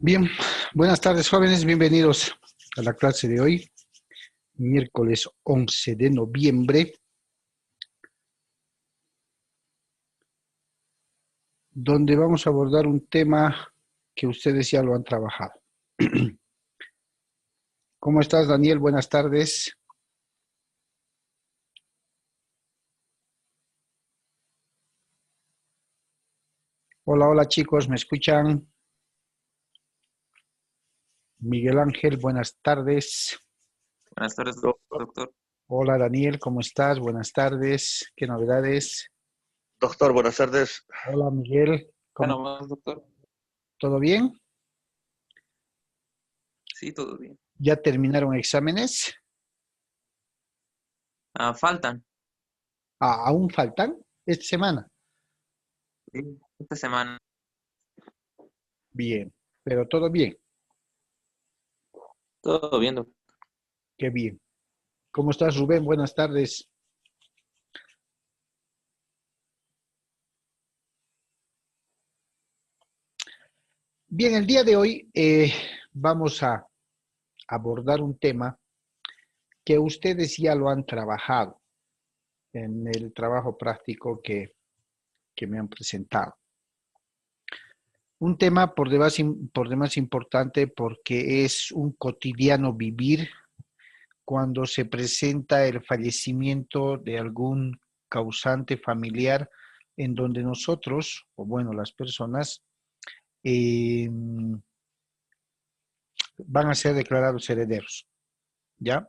Bien, buenas tardes jóvenes, bienvenidos a la clase de hoy, miércoles 11 de noviembre, donde vamos a abordar un tema que ustedes ya lo han trabajado. ¿Cómo estás, Daniel? Buenas tardes. Hola, hola chicos, ¿me escuchan? Miguel Ángel, buenas tardes. Buenas tardes, doctor. Hola, Daniel, ¿cómo estás? Buenas tardes. ¿Qué novedades? Doctor, buenas tardes. Hola, Miguel, Ya ¿cómo? nomás, doctor. ¿Todo bien? Sí, todo bien. ¿Ya terminaron exámenes? Faltan. ¿Aún faltan? Esta semana. Sí, esta semana. Bien, pero todo bien. Todo bien, doctor. Qué bien. ¿Cómo estás, Rubén? Buenas tardes. Bien, el día de hoy vamos a abordar un tema que ustedes ya lo han trabajado en el trabajo práctico que me han presentado. Un tema por demás importante porque es un cotidiano vivir cuando se presenta el fallecimiento de algún causante familiar en donde nosotros, o bueno, las personas, eh, van a ser declarados herederos, ¿ya?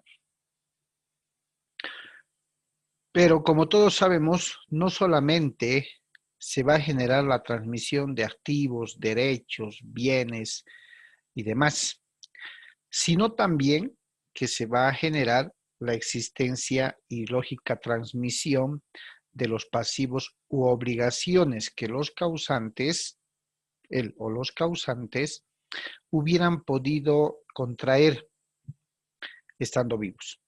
Pero como todos sabemos, no solamente se va a generar la transmisión de activos, derechos, bienes y demás, sino también que se va a generar la existencia y lógica transmisión de los pasivos u obligaciones que los causantes, él o los causantes, hubieran podido contraer estando vivos.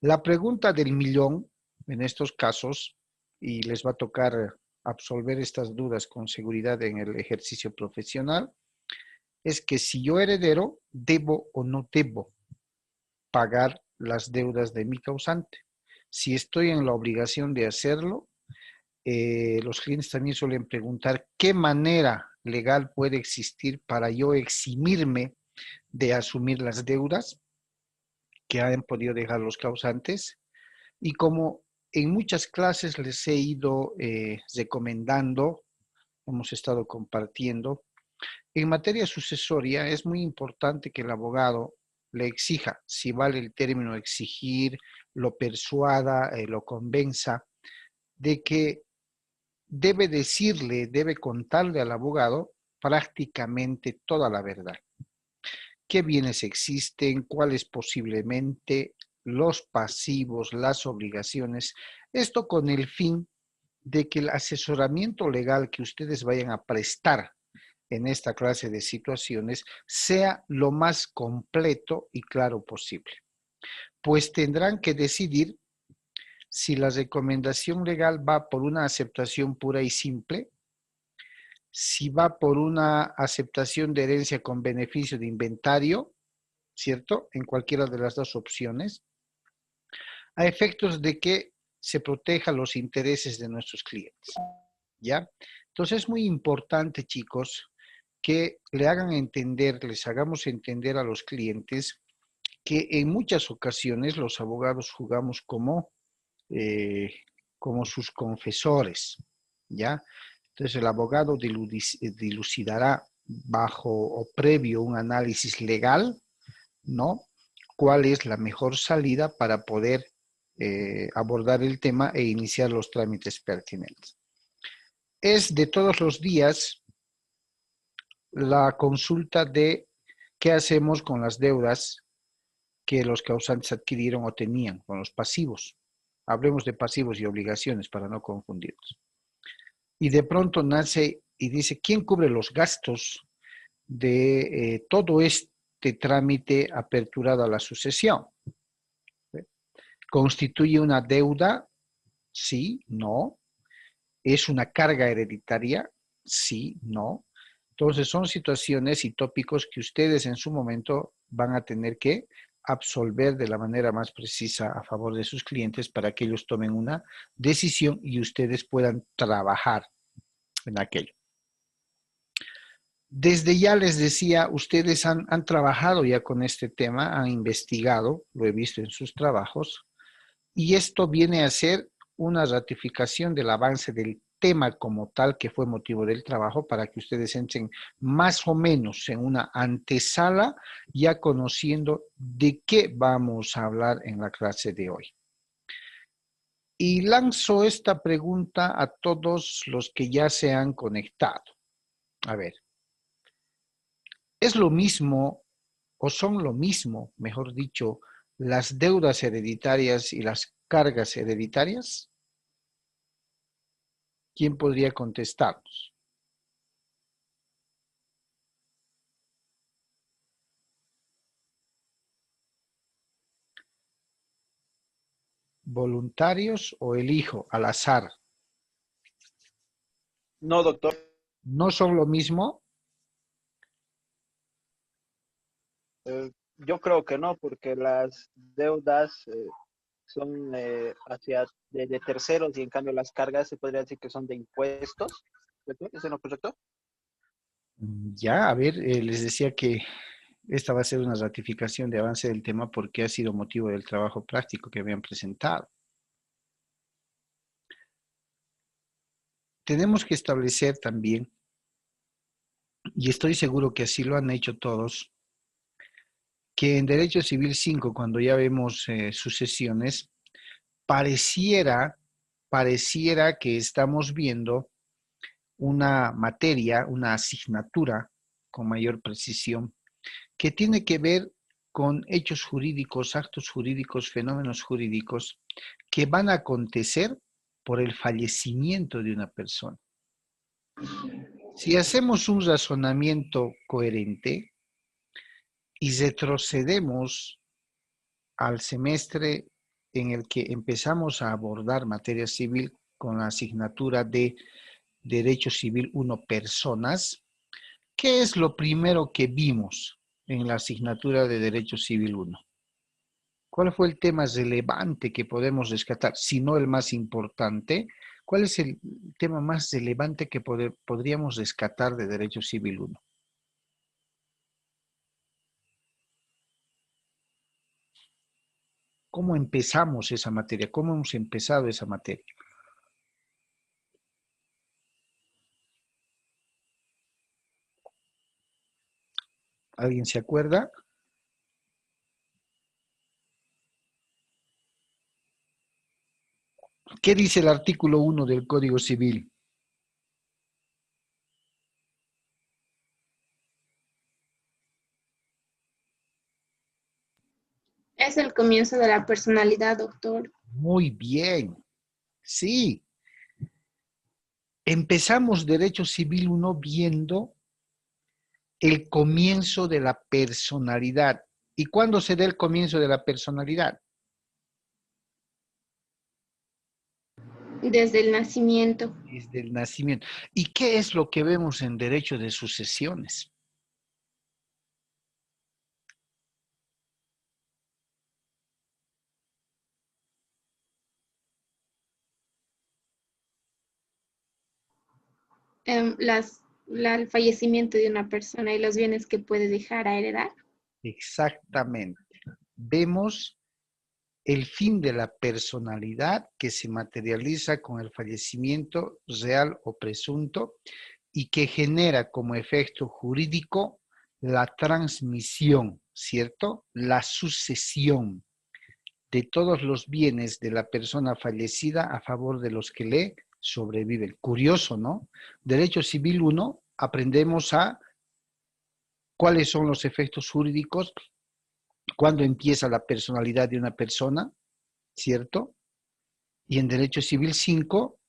La pregunta del millón en estos casos, y les va a tocar absolver estas dudas con seguridad en el ejercicio profesional, es que si yo heredero, ¿debo o no debo pagar las deudas de mi causante? Si estoy en la obligación de hacerlo, los clientes también suelen preguntar qué manera legal puede existir para yo eximirme de asumir las deudas que han podido dejar los causantes. Y como en muchas clases les he ido recomendando, hemos estado compartiendo, en materia sucesoria es muy importante que el abogado le exija, si vale el término exigir, lo persuada, lo convenza, de que debe decirle, debe contarle al abogado prácticamente toda la verdad. ¿Qué bienes existen? ¿Cuáles posiblemente? Los pasivos, las obligaciones. Esto con el fin de que el asesoramiento legal que ustedes vayan a prestar en esta clase de situaciones sea lo más completo y claro posible. Pues tendrán que decidir si la recomendación legal va por una aceptación pura y simple, si va por una aceptación de herencia con beneficio de inventario, ¿cierto? En cualquiera de las dos opciones, a efectos de que se protejan los intereses de nuestros clientes, ¿ya? Entonces es muy importante, chicos, que le hagan entender, les hagamos entender a los clientes que en muchas ocasiones los abogados jugamos eh, como sus confesores, ¿ya? Entonces el abogado dilucidará bajo o previo un análisis legal, ¿no? ¿Cuál es la mejor salida para poder abordar el tema e iniciar los trámites pertinentes? Es de todos los días la consulta de qué hacemos con las deudas que los causantes adquirieron o tenían, con los pasivos. Hablemos de pasivos y obligaciones para no confundirnos. Y de pronto nace y dice, ¿quién cubre los gastos de todo este trámite aperturado a la sucesión? ¿Constituye una deuda? Sí, no. ¿Es una carga hereditaria? Sí, no. Entonces son situaciones y tópicos que ustedes en su momento van a tener que absolver de la manera más precisa a favor de sus clientes para que ellos tomen una decisión y ustedes puedan trabajar en aquello. Desde ya les decía, ustedes han trabajado ya con este tema, han investigado, lo he visto en sus trabajos, y esto viene a ser una ratificación del avance del tema como tal que fue motivo del trabajo para que ustedes entren más o menos en una antesala ya conociendo de qué vamos a hablar en la clase de hoy. Y lanzo esta pregunta a todos los que ya se han conectado. A ver, ¿es lo mismo o son lo mismo, mejor dicho, las deudas hereditarias y las cargas hereditarias? ¿Quién podría contestarnos? ¿Voluntarios o elijo al azar? No, doctor. ¿No son lo mismo? Yo creo que no, porque las deudas son hacia de terceros y en cambio las cargas se podría decir que son de impuestos. ¿Doctor? ¿Es lo correcto? Ya, a ver, les decía que esta va a ser una ratificación de avance del tema porque ha sido motivo del trabajo práctico que habían presentado. Tenemos que establecer también, y estoy seguro que así lo han hecho todos, que en Derecho Civil 5, cuando ya vemos sucesiones, pareciera que estamos viendo una materia, una asignatura con mayor precisión, que tiene que ver con hechos jurídicos, actos jurídicos, fenómenos jurídicos que van a acontecer por el fallecimiento de una persona. Si hacemos un razonamiento coherente y retrocedemos al semestre en el que empezamos a abordar materia civil con la asignatura de Derecho Civil 1 Personas, ¿qué es lo primero que vimos en la asignatura de Derecho Civil 1? ¿Cuál fue el tema relevante que podemos rescatar? Si no el más importante, ¿cuál es el tema más relevante que podríamos rescatar de Derecho Civil 1? ¿Cómo empezamos esa materia? ¿Cómo hemos empezado esa materia? ¿Alguien se acuerda? ¿Qué dice el artículo 1 del Código Civil? Es el comienzo de la personalidad, doctor. Muy bien, sí. Empezamos Derecho Civil 1 viendo el comienzo de la personalidad. ¿Y cuándo se da el comienzo de la personalidad? Desde el nacimiento. Desde el nacimiento. ¿Y qué es lo que vemos en derecho de sucesiones? El fallecimiento de una persona y los bienes que puede dejar a heredar. Exactamente. Vemos el fin de la personalidad que se materializa con el fallecimiento real o presunto y que genera como efecto jurídico la transmisión, ¿cierto? La sucesión de todos los bienes de la persona fallecida a favor de los que le sobreviven. Curioso, ¿no? Derecho Civil 1, aprendemos a cuáles son los efectos jurídicos, cuándo empieza la personalidad de una persona, ¿cierto? Y en Derecho Civil 5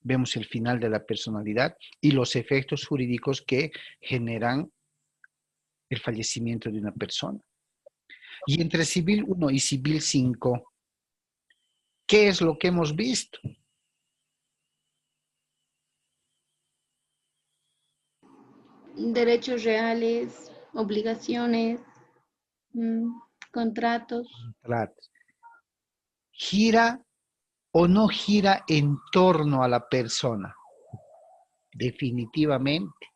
vemos el final de la personalidad y los efectos jurídicos que generan el fallecimiento de una persona. Y entre Civil 1 y Civil 5, ¿qué es lo que hemos visto? derechos reales, obligaciones, contratos. Contratos. ¿Gira o no gira en torno a la persona? Definitivamente.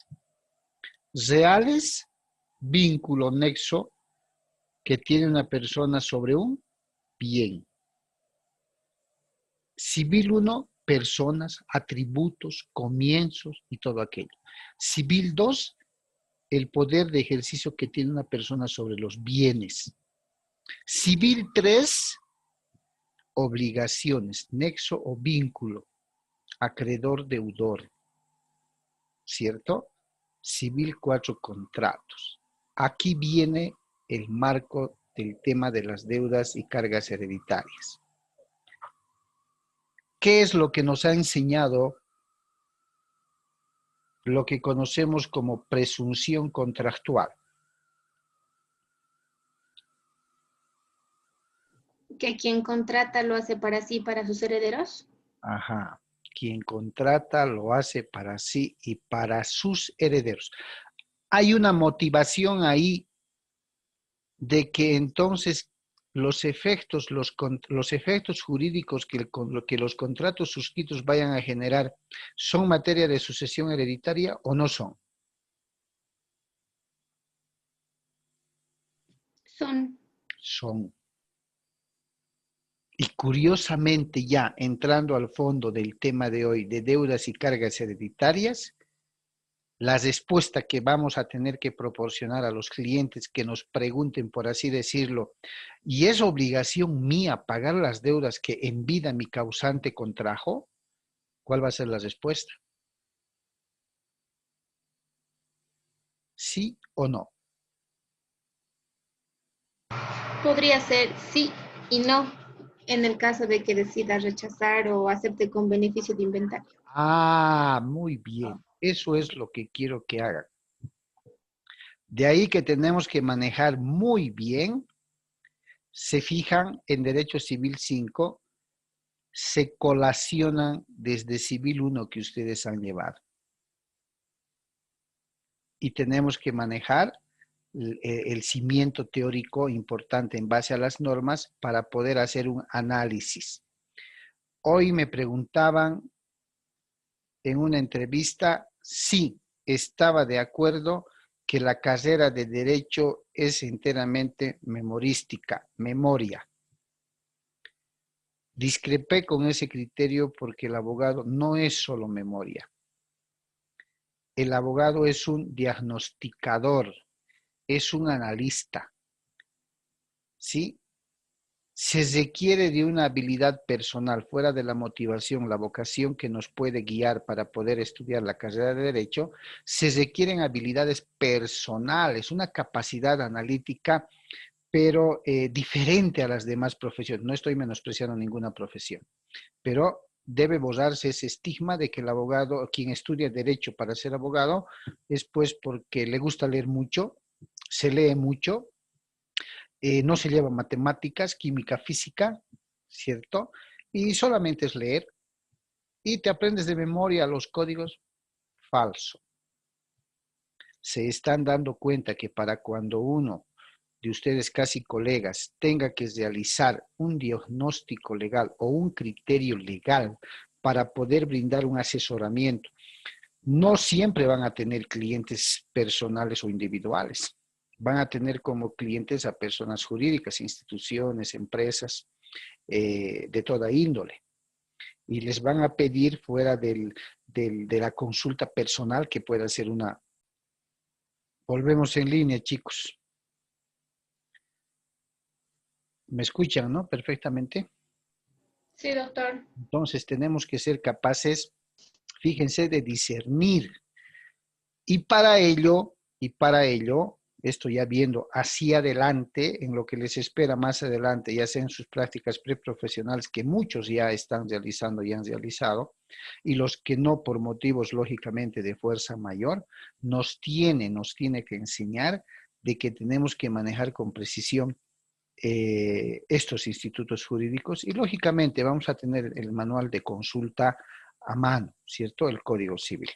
Reales, vínculo, nexo que tiene una persona sobre un bien. Civil 1, personas, atributos, comienzos y todo aquello. Civil 2, el poder de ejercicio que tiene una persona sobre los bienes. Civil 3, obligaciones, nexo o vínculo, acreedor, deudor, ¿cierto? Civil 4, contratos. Aquí viene el marco del tema de las deudas y cargas hereditarias. ¿Qué es lo que nos ha enseñado lo que conocemos como presunción contractual? Que quien contrata lo hace para sí y para sus herederos. Ajá. Quien contrata lo hace para sí y para sus herederos. Hay una motivación ahí de que entonces los efectos jurídicos que los contratos suscritos vayan a generar son materia de sucesión hereditaria o no son. Son. Y curiosamente ya entrando al fondo del tema de hoy de deudas y cargas hereditarias, la respuesta que vamos a tener que proporcionar a los clientes que nos pregunten, por así decirlo, ¿y es obligación mía pagar las deudas que en vida mi causante contrajo? ¿Cuál va a ser la respuesta? ¿Sí o no? Podría ser sí y no en el caso de que decida rechazar o acepte con beneficio de inventario. Ah, muy bien. Eso es lo que quiero que hagan. De ahí que tenemos que manejar muy bien. Se fijan en Derecho Civil 5, se colacionan desde Civil 1 que ustedes han llevado. Y tenemos que manejar el cimiento teórico importante en base a las normas para poder hacer un análisis. Hoy me preguntaban en una entrevista si estaba de acuerdo que la carrera de Derecho es enteramente memorística, memoria. Discrepé con ese criterio porque el abogado no es solo memoria. El abogado es un diagnosticador, es un analista, ¿sí? Se requiere de una habilidad personal fuera de la motivación, la vocación que nos puede guiar para poder estudiar la carrera de Derecho. Se requieren habilidades personales, una capacidad analítica, pero diferente a las demás profesiones. No estoy menospreciando ninguna profesión, pero debe borrarse ese estigma de que el abogado, quien estudia Derecho para ser abogado, es pues porque le gusta leer mucho, se lee mucho, no se lleva matemáticas, química, física, ¿cierto? Y solamente es leer y te aprendes de memoria los códigos. Falso. Se están dando cuenta que para cuando uno de ustedes casi colegas tenga que realizar un diagnóstico legal o un criterio legal para poder brindar un asesoramiento, no siempre van a tener clientes personales o individuales. Van a tener como clientes a personas jurídicas, instituciones, empresas, de toda índole. Y les van a pedir fuera de la consulta personal que pueda ser una... Volvemos en línea, chicos. ¿Me escuchan, no? Perfectamente. Sí, doctor. Entonces tenemos que ser capaces, fíjense, de discernir. Y para ello, esto ya viendo hacia adelante, en lo que les espera más adelante, ya sea en sus prácticas preprofesionales, que muchos ya están realizando y han realizado, y los que no por motivos lógicamente de fuerza mayor, nos tiene que enseñar de que tenemos que manejar con precisión estos institutos jurídicos y lógicamente vamos a tener el manual de consulta a mano, ¿cierto? El Código Civil.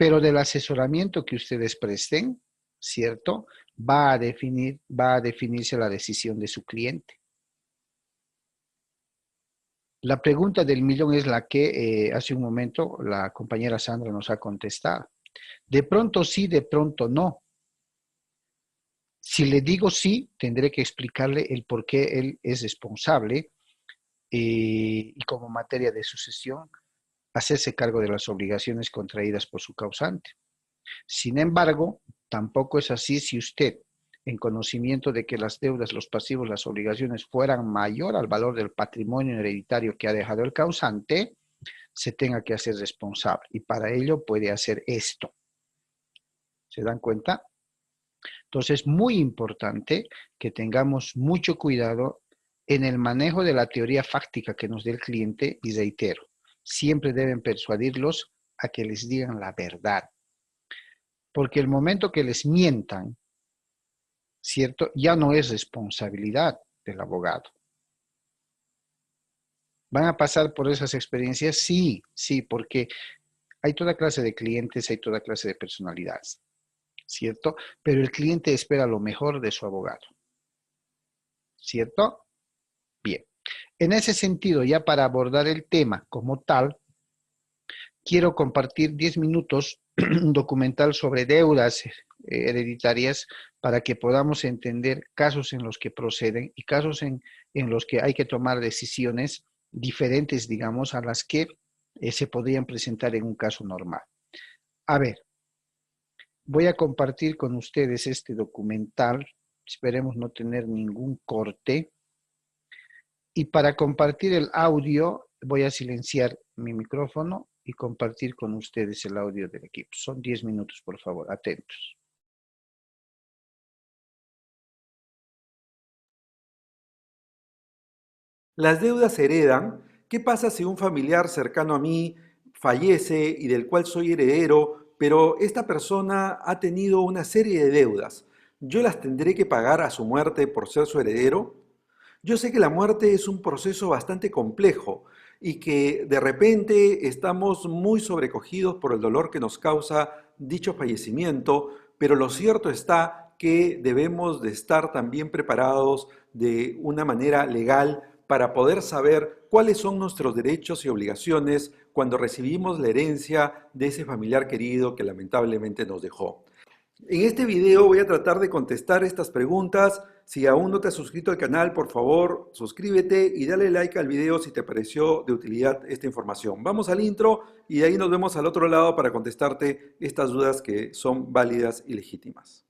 pero del asesoramiento que ustedes presten, ¿cierto? Va a definirse la decisión de su cliente. La pregunta del millón es la que hace un momento la compañera Sandra nos ha contestado. De pronto sí, de pronto no. Si le digo sí, tendré que explicarle el por qué él es responsable y como materia de sucesión, hacerse cargo de las obligaciones contraídas por su causante. Sin embargo, tampoco es así si usted, en conocimiento de que las deudas, los pasivos, las obligaciones fueran mayor al valor del patrimonio hereditario que ha dejado el causante, se tenga que hacer responsable. Y para ello puede hacer esto. ¿Se dan cuenta? Entonces, es muy importante que tengamos mucho cuidado en el manejo de la teoría fáctica que nos dé el cliente, y reitero, siempre deben persuadirlos a que les digan la verdad. Porque el momento que les mientan, ¿cierto? Ya no es responsabilidad del abogado. ¿Van a pasar por esas experiencias? Sí, sí, porque hay toda clase de clientes, hay toda clase de personalidades, ¿cierto? Pero el cliente espera lo mejor de su abogado, ¿cierto? Bien. En ese sentido, ya para abordar el tema como tal, quiero compartir 10 minutos un documental sobre deudas hereditarias para que podamos entender casos en los que proceden y casos en los que hay que tomar decisiones diferentes, digamos, a las que se podrían presentar en un caso normal. A ver, voy a compartir con ustedes este documental, esperemos no tener ningún corte, y para compartir el audio voy a silenciar mi micrófono y compartir con ustedes el audio del equipo. Son 10 minutos, por favor, atentos. Las deudas se heredan. ¿Qué pasa si un familiar cercano a mí fallece y del cual soy heredero, pero esta persona ha tenido una serie de deudas? ¿Yo las tendré que pagar a su muerte por ser su heredero? Yo sé que la muerte es un proceso bastante complejo y que de repente estamos muy sobrecogidos por el dolor que nos causa dicho fallecimiento, pero lo cierto está que debemos de estar también preparados de una manera legal para poder saber cuáles son nuestros derechos y obligaciones cuando recibimos la herencia de ese familiar querido que lamentablemente nos dejó. En este video voy a tratar de contestar estas preguntas. Si aún no te has suscrito al canal, por favor, suscríbete y dale like al video si te pareció de utilidad esta información. Vamos al intro y de ahí nos vemos al otro lado para contestarte estas dudas que son válidas y legítimas.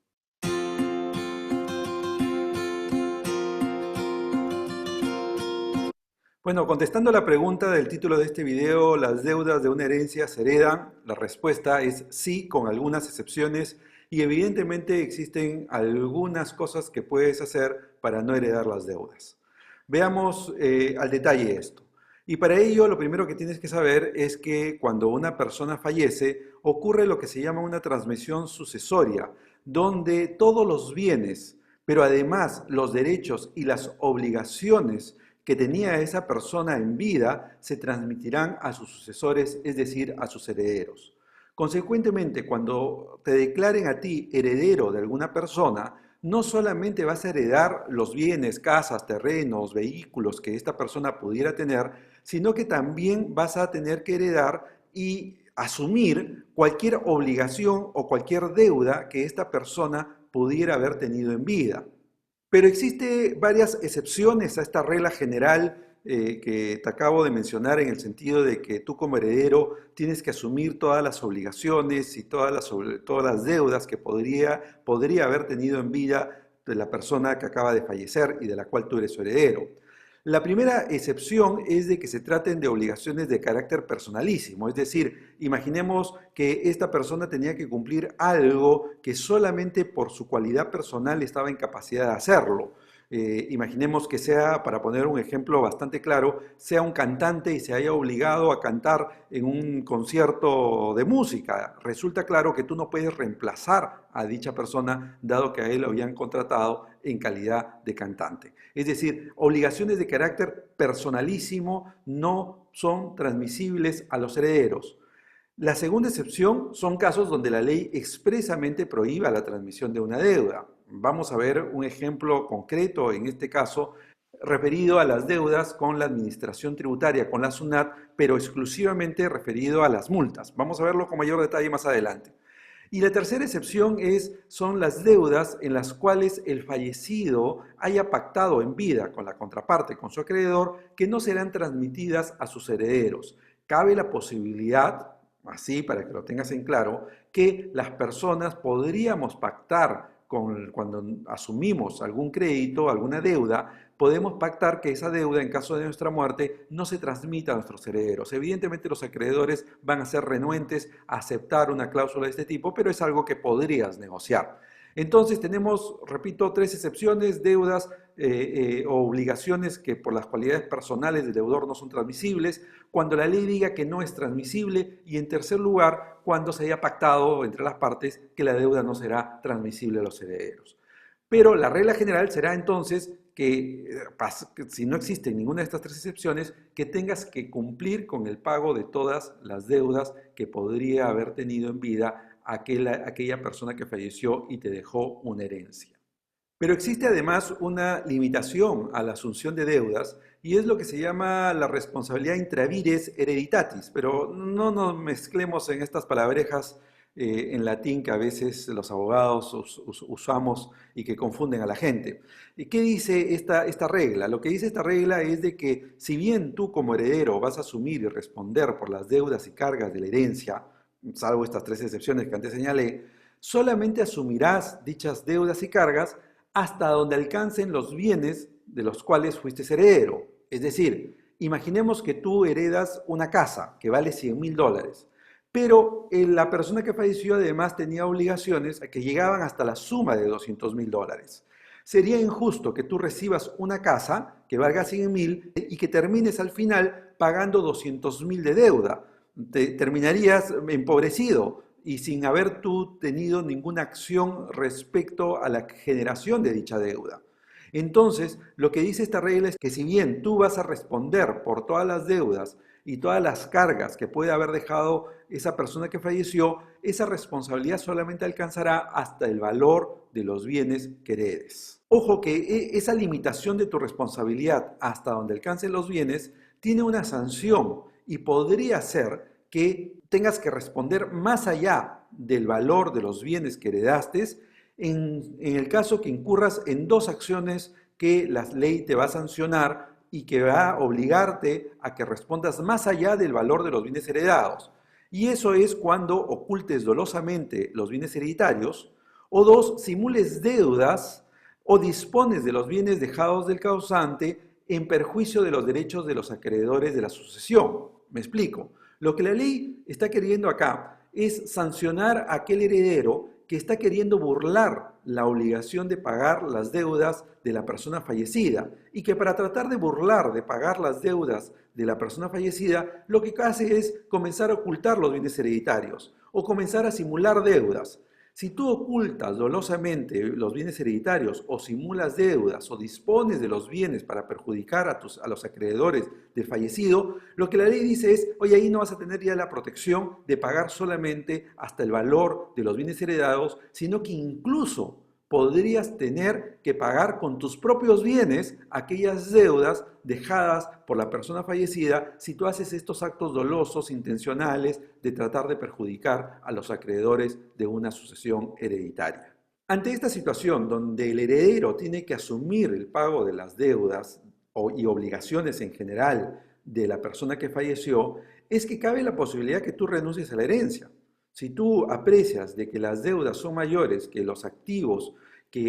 Bueno, contestando la pregunta del título de este video, ¿las deudas de una herencia se heredan? La respuesta es sí, con algunas excepciones, y evidentemente existen algunas cosas que puedes hacer para no heredar las deudas. Veamos al detalle esto. Y para ello lo primero que tienes que saber es que cuando una persona fallece ocurre lo que se llama una transmisión sucesoria, donde todos los bienes, pero además los derechos y las obligaciones que tenía esa persona en vida se transmitirán a sus sucesores, es decir, a sus herederos. Consecuentemente, cuando te declaren a ti heredero de alguna persona, no solamente vas a heredar los bienes, casas, terrenos, vehículos que esta persona pudiera tener, sino que también vas a tener que heredar y asumir cualquier obligación o cualquier deuda que esta persona pudiera haber tenido en vida. Pero existe varias excepciones a esta regla general que te acabo de mencionar, en el sentido de que tú como heredero tienes que asumir todas las obligaciones y todas las deudas que podría haber tenido en vida de la persona que acaba de fallecer y de la cual tú eres su heredero. La primera excepción es de que se traten de obligaciones de carácter personalísimo, es decir, imaginemos que esta persona tenía que cumplir algo que solamente por su cualidad personal estaba en capacidad de hacerlo. Imaginemos que sea, para poner un ejemplo bastante claro, sea un cantante y se haya obligado a cantar en un concierto de música. Resulta claro que tú no puedes reemplazar a dicha persona, dado que a él lo habían contratado en calidad de cantante. Es decir, obligaciones de carácter personalísimo no son transmisibles a los herederos. La segunda excepción son casos donde la ley expresamente prohíba la transmisión de una deuda. Vamos a ver un ejemplo concreto en este caso referido a las deudas con la administración tributaria, con la SUNAT, pero exclusivamente referido a las multas. Vamos a verlo con mayor detalle más adelante. Y la tercera excepción son las deudas en las cuales el fallecido haya pactado en vida con la contraparte, con su acreedor, que no serán transmitidas a sus herederos. Cabe la posibilidad, así para que lo tengas en claro, que las personas podríamos pactar cuando asumimos algún crédito, alguna deuda, podemos pactar que esa deuda, en caso de nuestra muerte, no se transmita a nuestros herederos. Evidentemente los acreedores van a ser renuentes a aceptar una cláusula de este tipo, pero es algo que podrías negociar. Entonces tenemos, repito, tres excepciones: deudas o obligaciones que por las cualidades personales del deudor no son transmisibles, cuando la ley diga que no es transmisible, y en tercer lugar, cuando se haya pactado entre las partes que la deuda no será transmisible a los herederos. Pero la regla general será entonces que si no existe ninguna de estas tres excepciones, que tengas que cumplir con el pago de todas las deudas que podría haber tenido en vida aquella persona que falleció y te dejó una herencia. Pero existe además una limitación a la asunción de deudas, y es lo que se llama la responsabilidad intra vires hereditatis, pero no nos mezclemos en estas palabrejas en latín que a veces los abogados usamos y que confunden a la gente. ¿Y qué dice esta regla? Lo que dice esta regla es de que si bien tú como heredero vas a asumir y responder por las deudas y cargas de la herencia, salvo estas tres excepciones que antes señalé, solamente asumirás dichas deudas y cargas hasta donde alcancen los bienes de los cuales fuiste heredero. Es decir, imaginemos que tú heredas una casa que vale $100.000, pero la persona que falleció además tenía obligaciones que llegaban hasta la suma de $200.000. Sería injusto que tú recibas una casa que valga 100.000 y que termines al final pagando 200.000 de deuda. Terminarías empobrecido y sin haber tú tenido ninguna acción respecto a la generación de dicha deuda. Entonces, lo que dice esta regla es que si bien tú vas a responder por todas las deudas y todas las cargas que puede haber dejado esa persona que falleció, esa responsabilidad solamente alcanzará hasta el valor de los bienes que heredes. Ojo que esa limitación de tu responsabilidad hasta donde alcancen los bienes tiene una sanción y podría ser que tengas que responder más allá del valor de los bienes que heredaste en el caso que incurras en dos acciones que la ley te va a sancionar y que va a obligarte a que respondas más allá del valor de los bienes heredados. Y eso es cuando ocultes dolosamente los bienes hereditarios, o dos, simules deudas o dispones de los bienes dejados del causante en perjuicio de los derechos de los acreedores de la sucesión. Me explico. Lo que la ley está queriendo acá es sancionar a aquel heredero que está queriendo burlar la obligación de pagar las deudas de la persona fallecida, y que para tratar de burlar, de pagar las deudas de la persona fallecida, lo que hace es comenzar a ocultar los bienes hereditarios o comenzar a simular deudas. Si tú ocultas dolosamente los bienes hereditarios o simulas deudas o dispones de los bienes para perjudicar a los acreedores del fallecido, lo que la ley dice es, oye, ahí no vas a tener ya la protección de pagar solamente hasta el valor de los bienes heredados, sino que incluso podrías tener que pagar con tus propios bienes aquellas deudas dejadas por la persona fallecida si tú haces estos actos dolosos, intencionales, de tratar de perjudicar a los acreedores de una sucesión hereditaria. Ante esta situación donde el heredero tiene que asumir el pago de las deudas y obligaciones en general de la persona que falleció, es que cabe la posibilidad que tú renuncies a la herencia. Si tú aprecias de que las deudas son mayores que los activos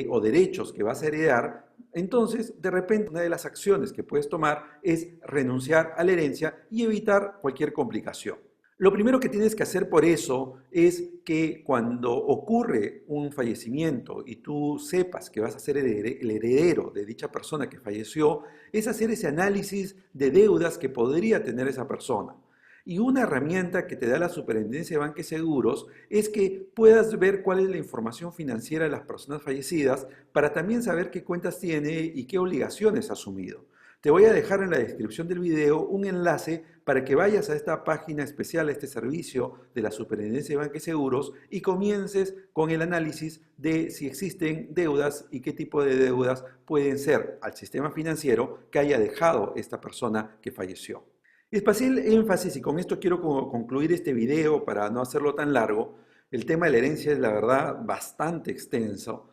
o derechos que vas a heredar, entonces de repente una de las acciones que puedes tomar es renunciar a la herencia y evitar cualquier complicación. Lo primero que tienes que hacer por eso es que cuando ocurre un fallecimiento y tú sepas que vas a ser el heredero de dicha persona que falleció, es hacer ese análisis de deudas que podría tener esa persona. Y una herramienta que te da la Superintendencia de Banca y Seguros es que puedas ver cuál es la información financiera de las personas fallecidas para también saber qué cuentas tiene y qué obligaciones ha asumido. Te voy a dejar en la descripción del video un enlace para que vayas a esta página especial, a este servicio de la Superintendencia de Banca y Seguros y comiences con el análisis de si existen deudas y qué tipo de deudas pueden ser al sistema financiero que haya dejado esta persona que falleció. Especial énfasis, y con esto quiero concluir este video para no hacerlo tan largo, el tema de la herencia es la verdad bastante extenso.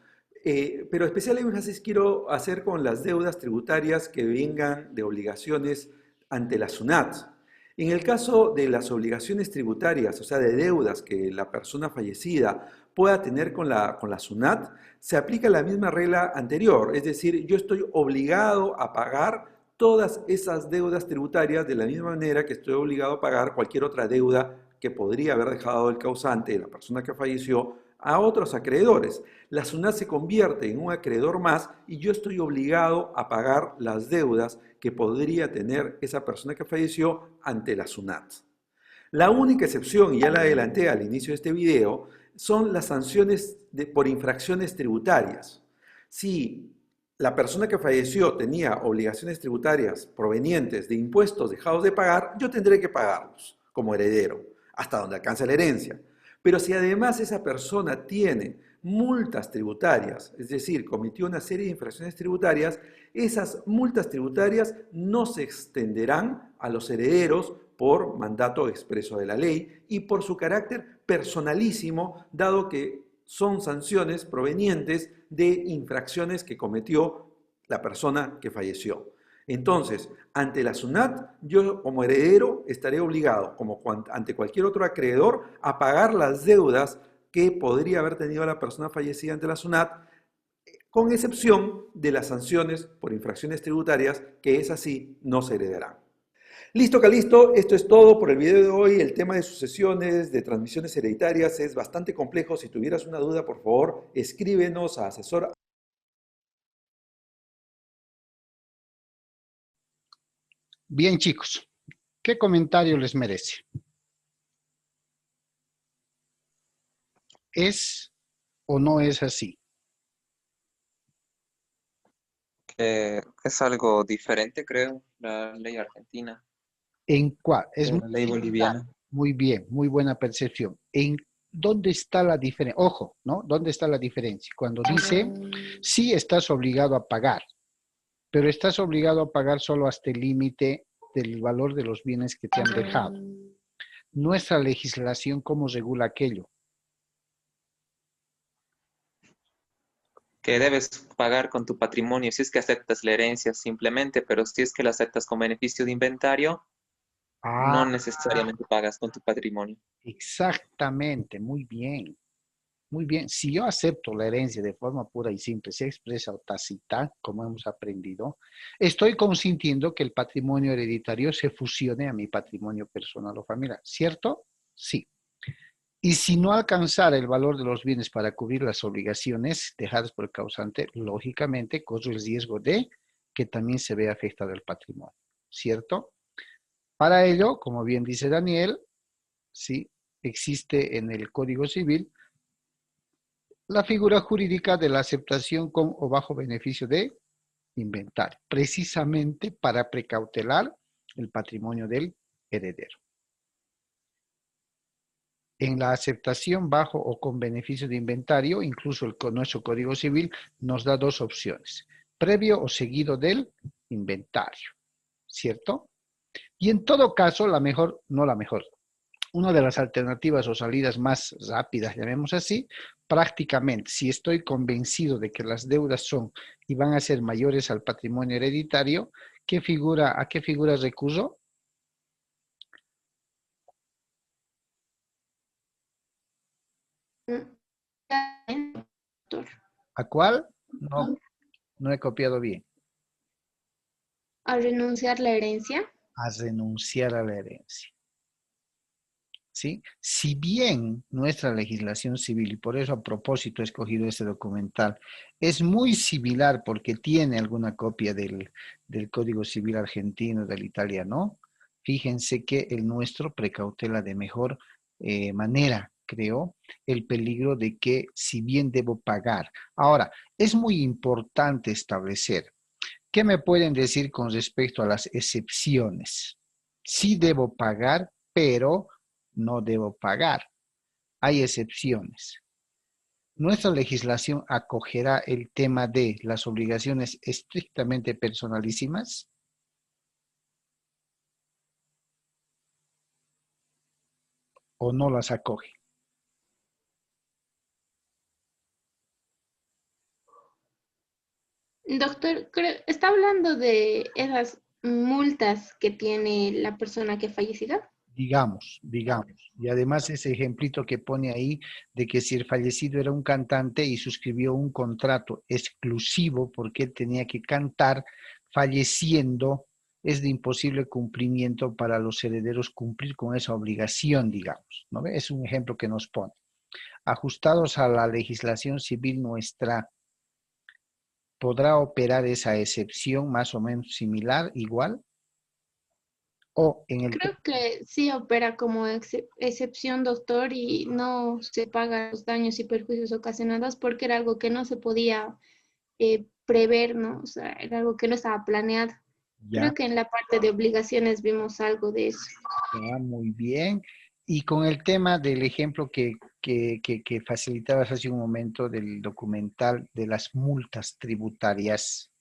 Pero especial énfasis quiero hacer con las deudas tributarias que vengan de obligaciones ante la SUNAT. En el caso de las obligaciones tributarias, o sea, de deudas que la persona fallecida pueda tener con la SUNAT, se aplica la misma regla anterior, es decir, yo estoy obligado a pagar todas esas deudas tributarias de la misma manera que estoy obligado a pagar cualquier otra deuda que podría haber dejado el causante, la persona que falleció, a otros acreedores. La SUNAT se convierte en un acreedor más y yo estoy obligado a pagar las deudas que podría tener esa persona que falleció ante la SUNAT. La única excepción, y ya la adelanté al inicio de este video, son las sanciones por infracciones tributarias. Si la persona que falleció tenía obligaciones tributarias provenientes de impuestos dejados de pagar, yo tendré que pagarlos como heredero, hasta donde alcanza la herencia. Pero si además esa persona tiene multas tributarias, es decir, cometió una serie de infracciones tributarias, esas multas tributarias no se extenderán a los herederos por mandato expreso de la ley y por su carácter personalísimo, dado que son sanciones provenientes de infracciones que cometió la persona que falleció. Entonces, ante la SUNAT, yo como heredero estaré obligado, como ante cualquier otro acreedor, a pagar las deudas que podría haber tenido la persona fallecida ante la SUNAT, con excepción de las sanciones por infracciones tributarias, que es así, no se heredarán. Listo, Calisto, esto es todo por el video de hoy. El tema de sucesiones, de transmisiones hereditarias es bastante complejo. Si tuvieras una duda, por favor, escríbenos a asesor. Bien, chicos, ¿qué comentario les merece? ¿Es o no es así? Es algo diferente, creo, la ley argentina, ¿En cuál? Es de la ley boliviana. muy bien, muy buena percepción. ¿En dónde está la diferencia? Ojo, ¿no? ¿Dónde está la diferencia? Cuando dice, sí estás obligado a pagar, pero estás obligado a pagar solo hasta el límite del valor de los bienes que te han dejado. Nuestra legislación, ¿cómo regula aquello? Que debes pagar con tu patrimonio si es que aceptas la herencia simplemente, pero si es que la aceptas con beneficio de inventario, no necesariamente pagas con tu patrimonio. Exactamente, muy bien. Muy bien, si yo acepto la herencia de forma pura y simple, sea expresa o tácita, como hemos aprendido, estoy consintiendo que el patrimonio hereditario se fusione a mi patrimonio personal o familiar, ¿cierto? Sí. Y si no alcanzara el valor de los bienes para cubrir las obligaciones dejadas por el causante, lógicamente corre el riesgo de que también se vea afectado el patrimonio, ¿cierto? Para ello, como bien dice Daniel, sí, existe en el Código Civil la figura jurídica de la aceptación con o bajo beneficio de inventario, precisamente para precautelar el patrimonio del heredero. En la aceptación bajo o con beneficio de inventario, incluso nuestro Código Civil nos da dos opciones, previo o seguido del inventario, ¿cierto? Y en todo caso, una de las alternativas o salidas más rápidas, llamemos así, prácticamente, si estoy convencido de que las deudas son y van a ser mayores al patrimonio hereditario, ¿a qué figura recurro? ¿A cuál? No he copiado bien. A renunciar la herencia. A renunciar a la herencia. ¿Sí? Si bien nuestra legislación civil, y por eso a propósito he escogido este documental, es muy similar porque tiene alguna copia del Código Civil argentino, del italiano, fíjense que el nuestro precautela de mejor manera, creo, el peligro de que si bien debo pagar. Ahora, es muy importante establecer ¿Qué me pueden decir con respecto a las excepciones? Sí debo pagar, pero no debo pagar. Hay excepciones. ¿Nuestra legislación acogerá el tema de las obligaciones estrictamente personalísimas? ¿O no las acoge? Doctor, ¿está hablando de esas multas que tiene la persona que ha fallecido? Digamos. Y además ese ejemplito que pone ahí de que si el fallecido era un cantante y suscribió un contrato exclusivo porque él tenía que cantar, falleciendo, es de imposible cumplimiento para los herederos cumplir con esa obligación, digamos, ¿no ve? Es un ejemplo que nos pone. Ajustados a la legislación civil nuestra, ¿podrá operar esa excepción más o menos similar, igual? O en el Creo que sí opera como excepción, doctor, y no se pagan los daños y perjuicios ocasionados porque era algo que no se podía prever, ¿no? O sea, era algo que no estaba planeado. ya, Creo que en la parte de obligaciones vimos algo de eso. ya, muy bien. Y con el tema del ejemplo que facilitabas hace un momento del documental de las multas tributarias,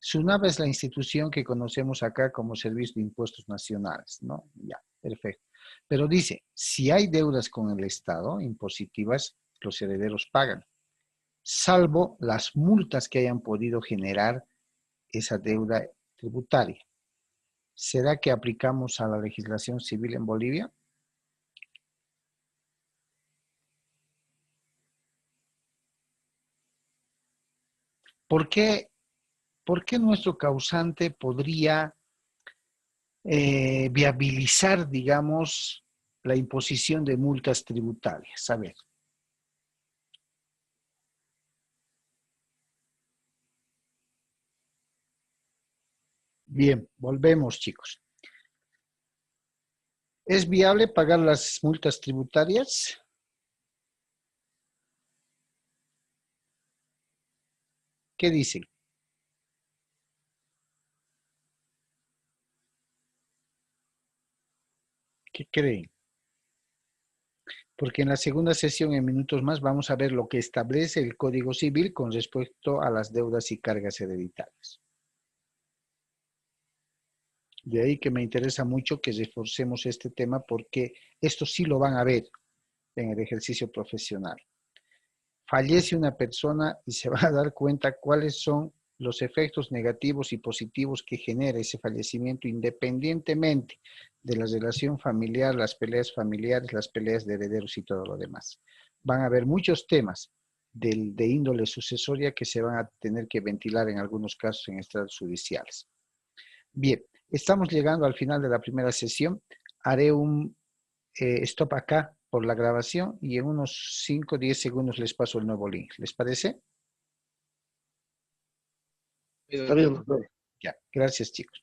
SUNAV es la institución que conocemos acá como Servicio de Impuestos Nacionales, ¿no? Ya, perfecto. Pero dice, si hay deudas con el Estado, impositivas, los herederos pagan, salvo las multas que hayan podido generar esa deuda tributaria. ¿Será que aplicamos a la legislación civil en Bolivia? ¿Por qué, por qué nuestro causante podría viabilizar, digamos, la imposición de multas tributarias? A ver. Bien, volvemos, chicos. ¿Es viable pagar las multas tributarias? ¿Qué dicen? ¿Qué creen? Porque en la segunda sesión, en minutos más, vamos a ver lo que establece el Código Civil con respecto a las deudas y cargas hereditarias. De ahí que me interesa mucho que reforcemos este tema porque esto sí lo van a ver en el ejercicio profesional. Fallece una persona y se va a dar cuenta cuáles son los efectos negativos y positivos que genera ese fallecimiento independientemente de la relación familiar, las peleas familiares, las peleas de herederos y todo lo demás. Van a haber muchos temas de índole sucesoria que se van a tener que ventilar en algunos casos en estrados judiciales. Bien, estamos llegando al final de la primera sesión. Haré un stop acá por la grabación y en unos 5 o 10 segundos les paso el nuevo link. ¿Les parece? Está bien, doctor. Ya, gracias chicos.